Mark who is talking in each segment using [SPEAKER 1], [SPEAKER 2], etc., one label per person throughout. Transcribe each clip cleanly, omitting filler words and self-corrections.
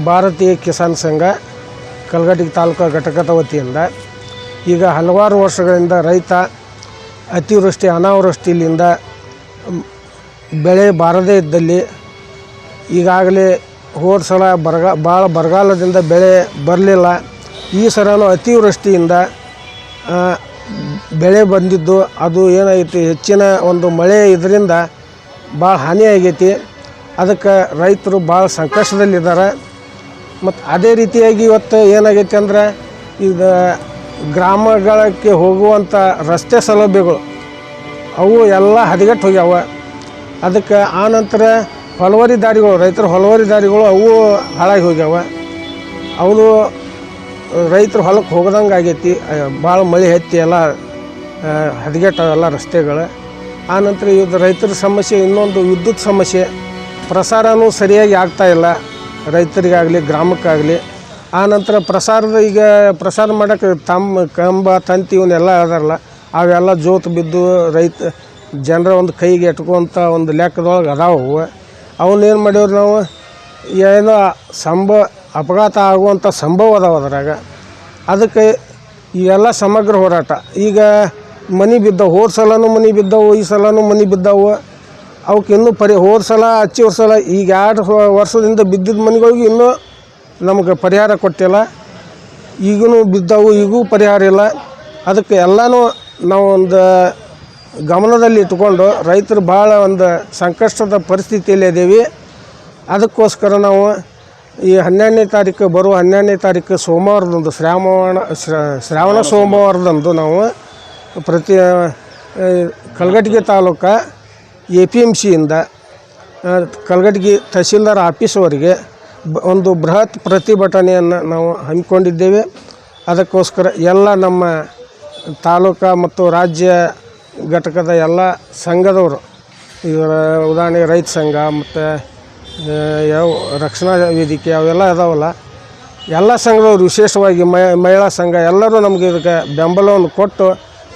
[SPEAKER 1] ಭಾರತೀಯ ಕಿಸಾನ್ ಸಂಘ ಕಲಘಟಗಿ ತಾಲೂಕು ಘಟಕದ ವತಿಯಿಂದ ಈಗ ಹಲವಾರು ವರ್ಷಗಳಿಂದ ರೈತ ಅತಿವೃಷ್ಟಿ ಅನಾವೃಷ್ಟಿಯಿಂದ ಬೆಳೆ ಬಾರದೇ ಇದ್ದಲ್ಲಿ ಈಗಾಗಲೇ ಹೋದ ಸಲ ಭಾಳ ಬರಗಾಲದಿಂದ ಬೆಳೆ ಬರಲಿಲ್ಲ. ಈ ಸಲನೂ ಅತಿವೃಷ್ಟಿಯಿಂದ ಬೆಳೆ ಬಂದಿದ್ದು ಅದು ಏನಾಗೈತಿ, ಹೆಚ್ಚಿನ ಒಂದು ಮಳೆ ಇದರಿಂದ ಭಾಳ ಹಾನಿಯಾಗೈತಿ. ಅದಕ್ಕೆ ರೈತರು ಭಾಳ ಸಂಕಷ್ಟದಲ್ಲಿದ್ದಾರೆ. ಮತ್ತು ಅದೇ ರೀತಿಯಾಗಿ ಇವತ್ತು ಏನಾಗೈತಿ ಅಂದ್ರೆ, ಈಗ ಗ್ರಾಮಗಳಿಗೆ ಹೋಗುವಂಥ ರಸ್ತೆ ಸೌಲಭ್ಯಗಳು ಅವು ಎಲ್ಲ ಹದಗೆಟ್ಟು ಹೋಗ್ಯಾವ. ಅದಕ್ಕೆ ಆನಂತರ ಹೊಲವರಿ ದಾರಿಗಳು, ರೈತರ ಹೊಲವರಿ ದಾರಿಗಳು ಅವು ಹಾಳಾಗಿ ಹೋಗ್ಯಾವ. ಅವರು ರೈತರು ಹೊಲಕ್ಕೆ ಹೋಗೋದಂಗೆ ಆಗೈತಿ. ಭಾಳ ಮಳೆ ಹತ್ತಿ ಎಲ್ಲ ಹದಗೆಟ್ಟವೆಲ್ಲ ರಸ್ತೆಗಳು. ಆನಂತರ ಇದು ರೈತರ ಸಮಸ್ಯೆ. ಇನ್ನೊಂದು ವಿದ್ಯುತ್ ಸಮಸ್ಯೆ, ಪ್ರಸಾರನೂ ಸರಿಯಾಗಿ ಆಗ್ತಾಯಿಲ್ಲ ರೈತರಿಗಾಗಲಿ ಗ್ರಾಮಕ್ಕಾಗಲಿ. ಆನಂತರ ಈಗ ಪ್ರಸಾರ ಮಾಡೋಕ್ಕೆ ಕಂಬ ತಂತಿ ಇವನ್ನೆಲ್ಲ ಅದಾರಲ್ಲ, ಅವೆಲ್ಲ ಜೋತು ಬಿದ್ದು ಜನರ ಒಂದು ಕೈಗೆ ಎಟ್ಕೊಂಥ ಒಂದು ಲೆಕ್ಕದೊಳಗೆ ಅದಾವು. ಅವನ್ನೇನು ಮಾಡೇವ್ರಿ ನಾವು, ಏನೋ ಅಪಘಾತ ಆಗುವಂಥ ಸಂಭವ ಅದಾವ ಅದ್ರಾಗ. ಅದಕ್ಕೆ ಇವೆಲ್ಲ ಸಮಗ್ರ ಹೋರಾಟ. ಈಗ ಮನೆ ಬಿದ್ದವು, ಹೋದ ಸಲನೂ ಮನೆ ಬಿದ್ದವು, ಈ ಸಲನೂ ಮನೆ ಬಿದ್ದವು. ಅವಕ್ಕೆ ಇನ್ನೂ ಹೋದ ಸಲ ಸಲ ಈಗ 2 ವರ್ಷದಿಂದ ಬಿದ್ದಿದ್ದ ಮನೆಗಳಿಗೆ ಇನ್ನೂ ನಮಗೆ ಪರಿಹಾರ ಕೊಟ್ಟಿಲ್ಲ. ಈಗೂ ಬಿದ್ದವು, ಈಗೂ ಪರಿಹಾರ ಇಲ್ಲ. ಅದಕ್ಕೆ ಎಲ್ಲನೂ ನಾವು ಒಂದು ಗಮನದಲ್ಲಿ ಇಟ್ಕೊಂಡು ರೈತರು ಭಾಳ ಒಂದು ಸಂಕಷ್ಟದ ಪರಿಸ್ಥಿತಿಯಲ್ಲಿ ಇದ್ದೀವಿ. ಅದಕ್ಕೋಸ್ಕರ ನಾವು ಈ 12ನೇ ತಾರೀಕು ಬರುವ 12ನೇ ತಾರೀಕು ಸೋಮವಾರದಂದು ಶ್ರಾವಣ ಸೋಮವಾರದಂದು ನಾವು ಕಲಘಟಗಿ ತಾಲೂಕು APMCಯಿಂದ ಕಲಘಟಗಿ ತಹಸೀಲ್ದಾರ್ ಆಫೀಸ್ವರೆಗೆ ಒಂದು ಬೃಹತ್ ಪ್ರತಿಭಟನೆಯನ್ನು ನಾವು ಹಮ್ಮಿಕೊಂಡಿದ್ದೇವೆ. ಅದಕ್ಕೋಸ್ಕರ ಎಲ್ಲ ನಮ್ಮ ತಾಲೂಕು ಮತ್ತು ರಾಜ್ಯ ಘಟಕದ ಎಲ್ಲ ಸಂಘದವರು, ಇವರ ಉದಾಹರಣೆಗೆ ರೈತ ಸಂಘ ಮತ್ತು ಯಾವ ರಕ್ಷಣಾ ವೇದಿಕೆ ಅವೆಲ್ಲ ಇದಾವಲ್ಲ, ಎಲ್ಲ ಸಂಘದವರು, ವಿಶೇಷವಾಗಿ ಮಹಿಳಾ ಸಂಘ ಎಲ್ಲರೂ ನಮಗೆ ಇದಕ್ಕೆ ಬೆಂಬಲವನ್ನು ಕೊಟ್ಟು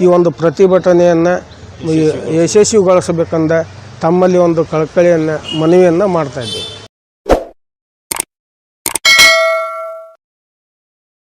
[SPEAKER 1] ಈ ಒಂದು ಪ್ರತಿಭಟನೆಯನ್ನು ಯಶಸ್ವಿಗೊಳಿಸಬೇಕೆಂದು ತಮ್ಮಲ್ಲಿ ಒಂದು ಕಳಕಳಿಯನ್ನು ಮನವಿಯನ್ನು ಮಾಡ್ತಾಯಿದ್ದೇವೆ.